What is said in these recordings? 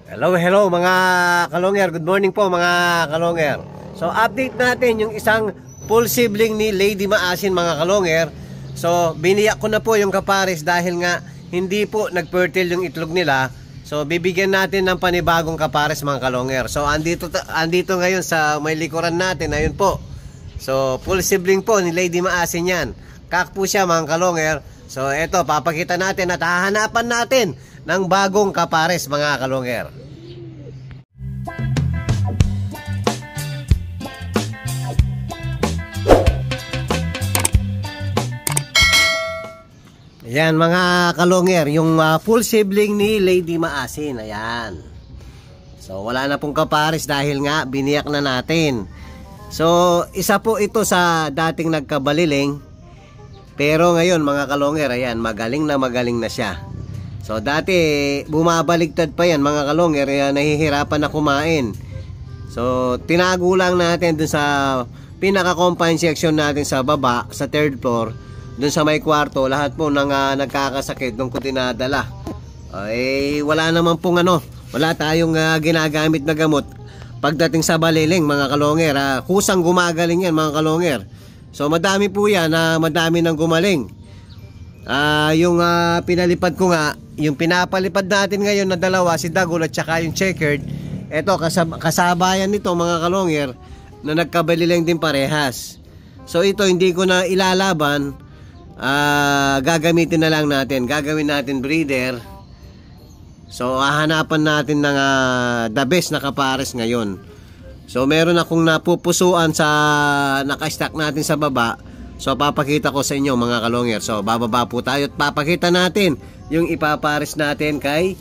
Hello mga kalonger. Good morning po mga kalonger. So update natin yung isang full sibling ni Lady Maasin mga kalonger. So biniyak ko na po yung kapares dahil nga hindi po nagfertile yung itlog nila. So bibigyan natin ng panibagong kapares mga kalonger. So andito ngayon sa may likuran natin. Ayun po. So full sibling po ni Lady Maasin yan. Kak po siya mga kalonger. So eto, papakita natin at hahanapan natin ng bagong kapares mga kalonger. Ayan mga kalonger, yung full sibling ni Lady Maasin. Ayan. So wala na pong kapares dahil nga biniyak na natin. So isa po ito sa dating nagkabaliling. Pero ngayon mga kalonger, ayan, magaling na siya. So dati bumabaligtad pa yan mga kalonger, nahihirapan na kumain. So tinago lang natin dun sa pinaka-confine section natin sa baba, sa third floor. Dun sa may kwarto, lahat po nang nagkakasakit doon ko dinadala. Wala naman pong wala tayong ginagamit na gamot. Pagdating sa baliling mga kalonger, kusang gumagaling yan mga kalonger. So madami po yan, madami nang gumaling. Yung pinalipad ko nga, yung pinapalipad natin ngayon na dalawa, si Dagol at saka yung checkered. Ito kasabayan nito mga kalonger na nagkabaliling din parehas. So ito hindi ko na ilalaban, gagamitin na lang natin. Gagawin natin breeder. So hahanapan natin ng the best na kapares ngayon. So meron akong napupusuan sa naka-stack natin sa baba. So papakita ko sa inyo mga kalonger. So bababa po tayo at papakita natin yung ipapares natin kay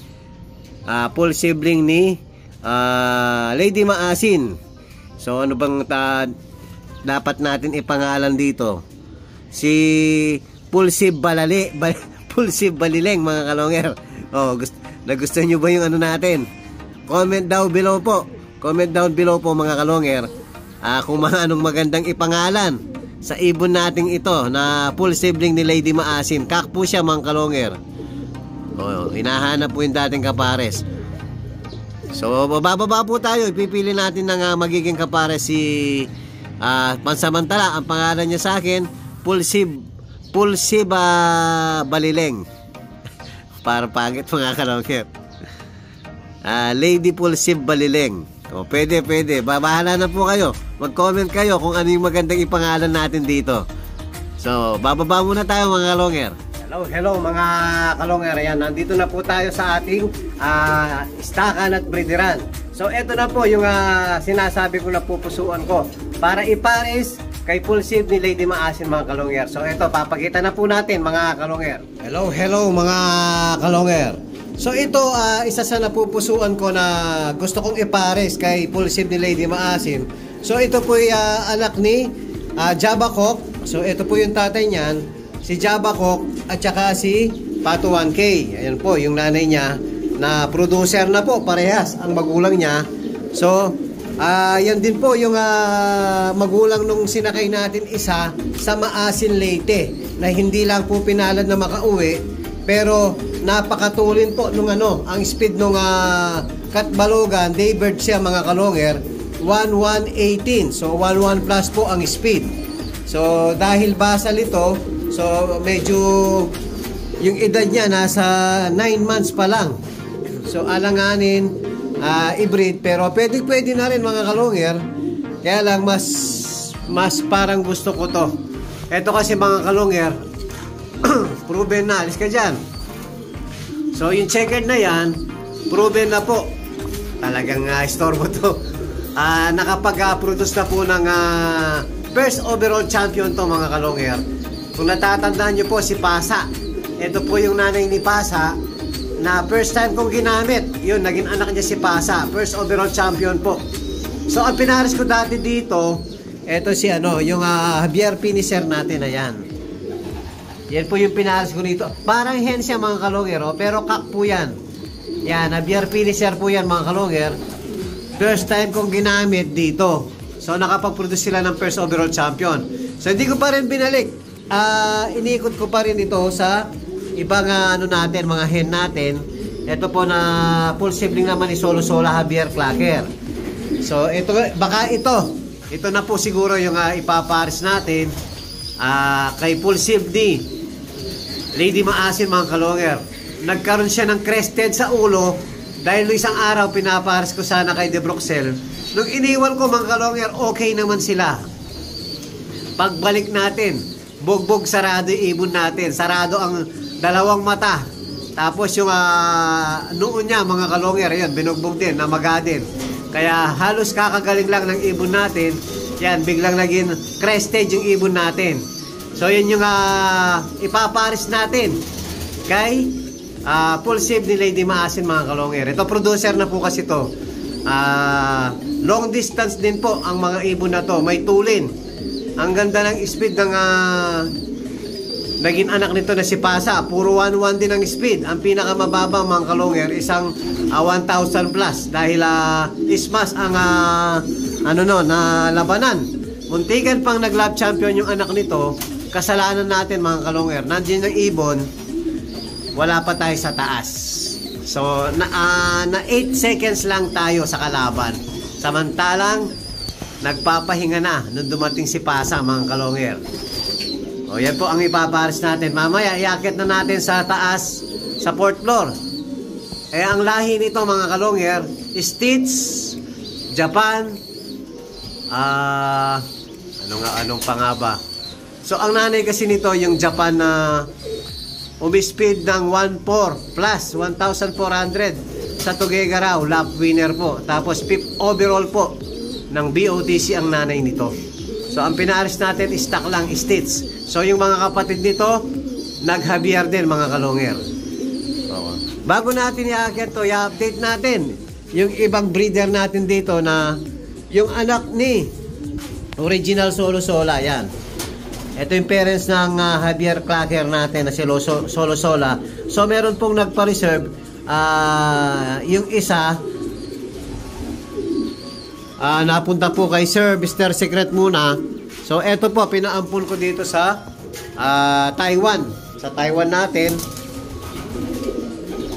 full sibling ni Lady Maasin. So ano bang dapat natin ipangalan dito? Si Pulsib Balileng mga kalonger. Nagustuhan nyo ba yung natin? Comment down below po. Comment down below po mga kalonger kung anong magandang ipangalan sa ibon nating ito na full sibling ni Lady Maasin. Kak po siya mga kalonger. Hinahanap po yung dating kapares. So bababa po tayo. Ipipili natin ng magiging kapares si pansamantala. Ang pangalan niya sa akin Pulsib Balileng. Parang pangit mga kalonger. Lady Pulsib Balileng. Pwede. Babahala na po kayo. Mag-comment kayo kung ano yung magandang ipangalan natin dito. So, bababa muna tayo mga kalonger. Hello mga kalonger. Ayan, nandito na po tayo sa ating stakan at breederan. So, eto na po yung sinasabi ko na pupusuan ko para ipares kay full sib ni Lady Maasin mga kalonger. So, eto, papakita na po natin mga kalonger. Hello mga kalonger. So ito isa sa napupusuan ko na gusto kong ipares kay full sib ni Lady Maasin. So ito po ay anak ni Jabakok. So ito po yung tatay niyan, si Jabakok at saka si Pato 1K. Ayan po yung nanay niya na producer na po parehas ang magulang niya. So yan din po yung magulang nung sinakay natin isa sa Maasin Leyte na hindi lang po pinalad na makauwi. Pero napakatulin po nung ang speed nung Katbalogan, daybird siya mga kalonger, 1118. So 11 plus po ang speed. So dahil basal ito, so medyo yung edad niya nasa 9 months pa lang. So alanganin i-breed, pero pwede na rin mga kalonger. Kaya lang mas parang gusto ko to. Ito kasi mga kalonger, proven na, alis ka dyan. So yung checkered na yan, proven na po. Talagang istorbo to. Nakapag-produce na po ng first overall champion to mga kalonger. Kung natatandaan nyo po si Pasa, ito po yung nanay ni Pasa na first time kong ginamit. Yun, naging anak niya si Pasa, first overall champion po. So ang pinares ko dati dito, ito si yung Javier Finisher natin, ayan. Yan po yung pinalas ko dito. Parang hen siya mga kalonger, pero kak po yan. Yan, Javier Finisher po yan mga kalonger. First time kong ginamit dito. So nakapag-produce sila ng first overall champion. So hindi ko pa rin binalik. Inikot ko pa rin ito sa ibang natin, mga hen natin. ito po na full sibling naman ni Solo Sola Javier Clacker. So ito, baka ito na po siguro yung ipapares natin kay full sibling Lady Maasin, mga kalonger. Nagkaroon siya ng crested sa ulo dahil isang araw pinapares ko sana kay De Bruxelles. Nung iniwan ko, mga kalonger, okay naman sila. Pagbalik natin, bugbog sarado yung ibon natin. Sarado ang dalawang mata. Tapos yung noon niya, mga kalonger, yun, binugbog din, namaga din. Kaya halos kakagaling lang ng ibon natin. Yan, biglang naging crested yung ibon natin. So yun yung ipaparis natin kay full save ni Lady Maasin, mga kalonger. Ito producer na po kasi to. Long distance din po ang mga ibon na to. May tulin. Ang ganda ng speed ng naging anak nito na si Pasa. Puro 1-1 din ang speed. Ang pinakamababa, mga kalonger, isang 1,000 plus. Dahil ismas ang na labanan. Muntikan pang nag-lab champion yung anak nito. Kasalanan natin, mga kalonger. Nandiyan ng ibon, wala pa tayo sa taas. So, na 8 seconds lang tayo sa kalaban. Samantalang, nagpapahinga na nung dumating si Pasa, mga kalonger. O, yan po ang ipapares natin. Mamaya, iakit na natin sa taas, sa 4th floor. Ang lahi nito, mga kalonger, Stitch, Japan, anong pa nga ba? So, ang nanay kasi nito, yung Japan na umispeed ng 1.4 plus 1,400 sa Tuguegarao, lap winner po. Tapos 5th overall po ng BOTC ang nanay nito. So ang pinaris natin stock lang, Stitch. So yung mga kapatid nito nag-Javier din, mga kalonger. Bago natin i-akit to, i-update natin yung ibang breeder natin dito na yung anak ni original Solo Sola. Yan, ito yung parents ng Javier Clacker natin na si Solo Sola. So meron pong nagpa-reserve. Yung isa napunta po kay Sir Mr. Secret muna. So ito po, pinaampun ko dito sa Taiwan. Sa Taiwan natin.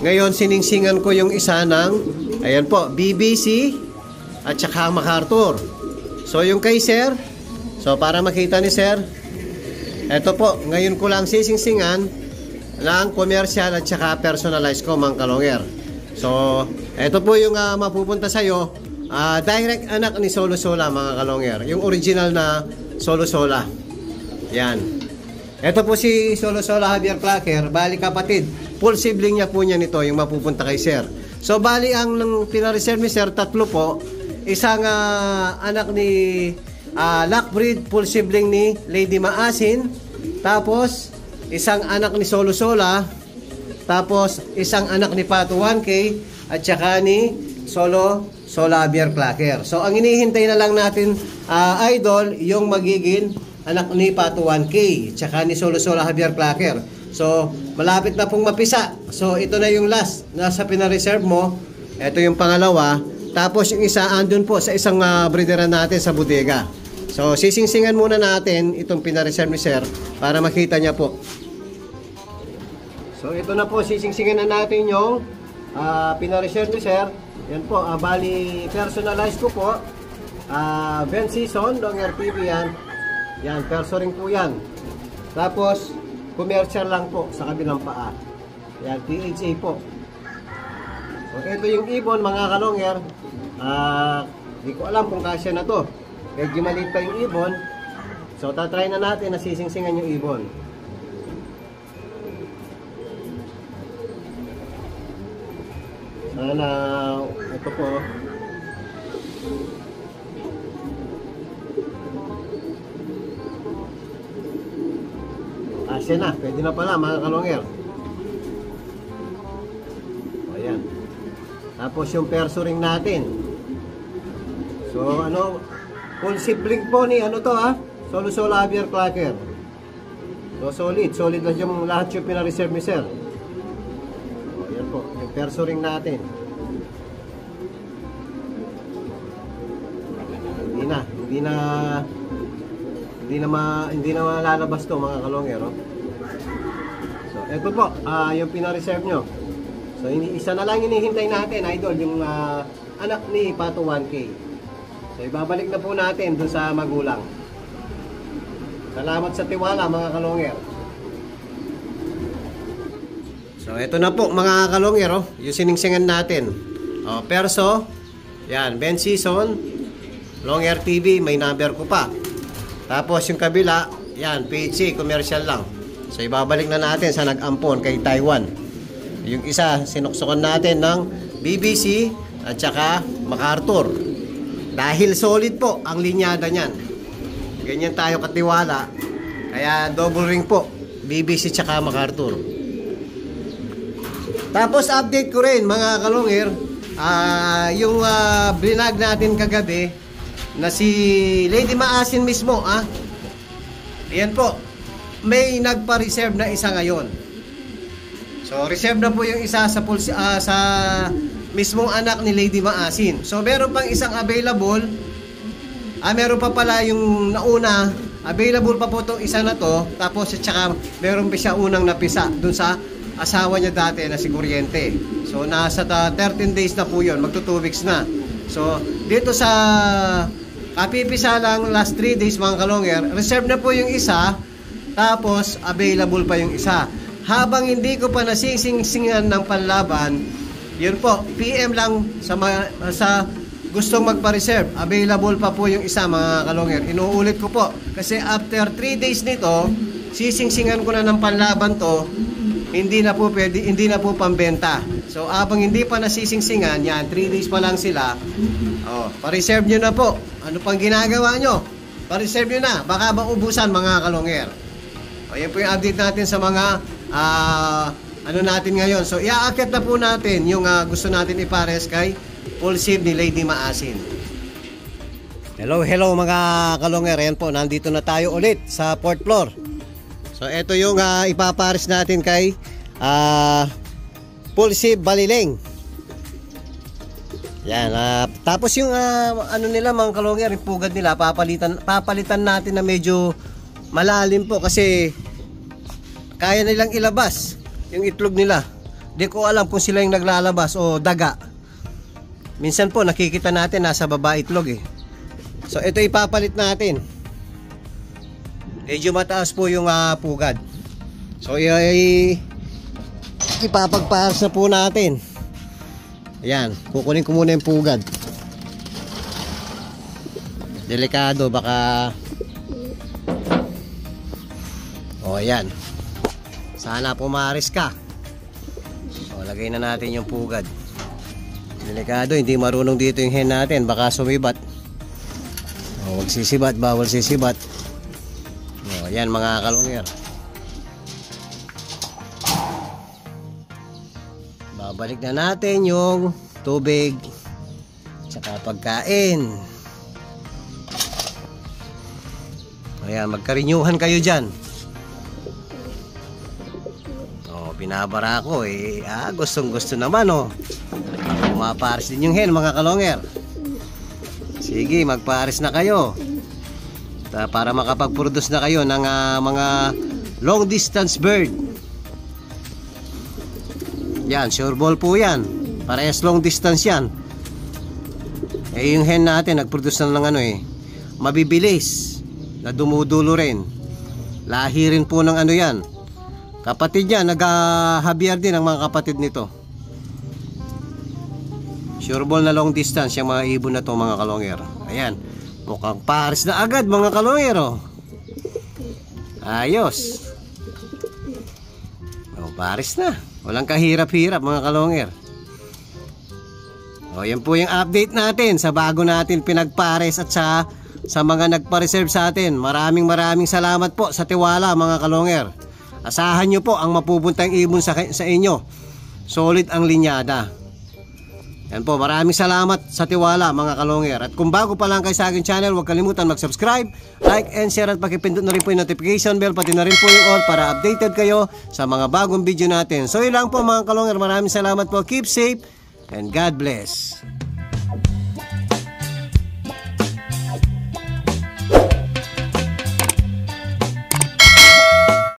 Ngayon siningsingan ko yung isa ng, ayan po, BBC at saka MacArthur. So yung kay Sir, so para makita ni Sir, ito po, ngayon ko lang sisingsingan ng commercial at saka personalized ko, mga kalonger. So, ito po yung mapupunta sa'yo. Direct anak ni Solo Sola, mga kalonger. Yung original na Solo Sola. Yan. Ito po si Solo Sola Javier Clacker. Bali kapatid. Full sibling niya po niya nito, yung mapupunta kay Sir. So, bali ang pinareserve ni Sir, 3 po. Isang anak ni Lockbreed, full sibling ni Lady Maasin. Tapos isang anak ni Solo Sola. Tapos isang anak ni Pato 1K at saka ni Solo Sola Javier Clacker. So ang inihintay na lang natin, idol, yung magiging anak ni Pato 1K at saka ni Solo Sola Javier Clacker. So malapit na pong mapisa. So ito na yung last nasa pinareserve mo. Ito yung pangalawa. Tapos yung isa andun po sa isang breederan natin sa bodega. So sisingsingan muna natin itong pinareserve ni Sir para makita niya po. So ito na po, sisingsingan na natin yung pinareserve ni Sir. Yan po, bali personalized ko po. Vent season, longer TV yan. Yan, perso ring po yan. Tapos commercial lang po sa kabilang paa. Yan, PHA po. So ito yung ibon, mga kalonger. Hindi ko alam kung kasya na to. Medyo maliit pa yung ibon. So tatry na natin na sisingsingan yung ibon. Sana ito po. Asya na, pwede na pala, mga kalonger. O yan. Tapos yung perso ring natin. So full sibling po ni Solo Sola Javier Clacker. So solid na yung lahat yung pinareserve ni Sir. O yan po, yung perso ring natin. Hindi na malalabas to, mga kalonger. So eto po, yung pinareserve nyo. So isa na lang hinihintay natin, idol, yung anak ni Pato 1K. So ibabalik na po natin dun sa magulang. Salamat sa tiwala mga kalongger. So ito na po mga kalongger, oh, yung siningsingan natin. Oh, perso, yan, Ben Season, Longger TV, may number ko pa. Tapos yung kabila, yan, PHC, commercial lang. So ibabalik na natin sa nag-ampon kay Taiwan. Yung isa, sinuksukan natin ng BBC at saka MacArthur. Dahil solid po ang linyada niyan. Ganyan tayo katiwala. Kaya double ring po, BBC at saka MacArthur. Tapos update ko rin mga kalongger, yung blinag natin kagabi na si Lady Maasin mismo, ayan po, may nagpa-reserve na isa ngayon. So reserve na po yung isa sa mismong anak ni Lady Maasin. So meron pang isang available. Meron pa pala yung nauna, available pa po itong isa na to. Tapos at saka meron pa siya unang napisa dun sa asawa niya dati na si Kuryente. So nasa 13 days na po yun, magto 2 weeks na. So dito sa kapipisa lang last 3 days mga kalongger, reserve na po yung isa. Tapos available pa yung isa. Habang hindi ko pa nasisingsingan ng panlaban, yun po, PM lang sa gustong magpa-reserve. Available pa po yung isa mga kalongger. Inuulit ko po kasi after 3 days nito, sisingsingan ko na ng panlaban to. Hindi na po pwede, hindi na po pambenta. So habang hindi pa nasisingsingan, yan 3 days pa lang sila. Pa-reserve nyo na po. Ano pang ginagawa nyo? Pa-reserve nyo na. Baka maubusan mga kalongger. Yan po yung update natin sa mga ano natin ngayon. So iaakit na po natin yung gusto natin ipares kay full save ni Lady Maasin. Hello mga kalongger. Ayan po, nandito na tayo ulit sa 4th floor. So ito yung ipapares natin kay full save Balileng. Yan, tapos yung ano nila mga kalongger, yung pugad nila papalitan natin na medyo malalim po kasi kaya nilang ilabas yung itlog nila. Di ko alam kung sila yung naglalabas o daga. Minsan po nakikita natin nasa baba itlog eh. So ito ipapalit natin. Medyo mataas po yung pugad. So ipapagparas na po natin. Ayan, kukunin ko muna yung pugad. Delikado, baka ayan. Sana pumaris ka. Lagay na natin yung pugad. Delikado, hindi marunong dito yung hen natin, baka sumibat. Huwag sisibat, bawal sisibat. Ayan mga kalongger. Babalik na natin yung tubig tsaka pagkain. Ayan, magkarinyuhan kayo dyan. Binabara ko gustong gusto naman Pumapares din yung hen mga kalongger. Sige, magpares na kayo para makapag-produce na kayo ng mga long distance bird. Yan, sure ball po yan. Parehas long distance yan. Yung hen natin nag-produce na ng mabibilis na dumudulo rin. Lahi rin po ng yan. Kapatid niya, nag-habiar din ang mga kapatid nito. Sure ball na long distance yung mga ibon na to mga kalongger. Ayan, mukhang pares na agad mga kalongger. Ayos. Pares na. Walang kahirap-hirap mga kalongger. Yan po yung update natin sa bago natin pinagpares at sa mga nagpa-reserve sa atin. Maraming salamat po sa tiwala mga kalongger. Asahan nyo po ang mapupuntang ibon sa inyo. Solid ang linyada. Yan po, maraming salamat sa tiwala mga kalongger. At kung bago pa lang kayo sa aking channel, huwag kalimutan mag-subscribe, like and share at pakipindot na rin po yung notification bell, pati na rin po yung all para updated kayo sa mga bagong video natin. So yun lang po mga kalongger, maraming salamat po. Keep safe and God bless.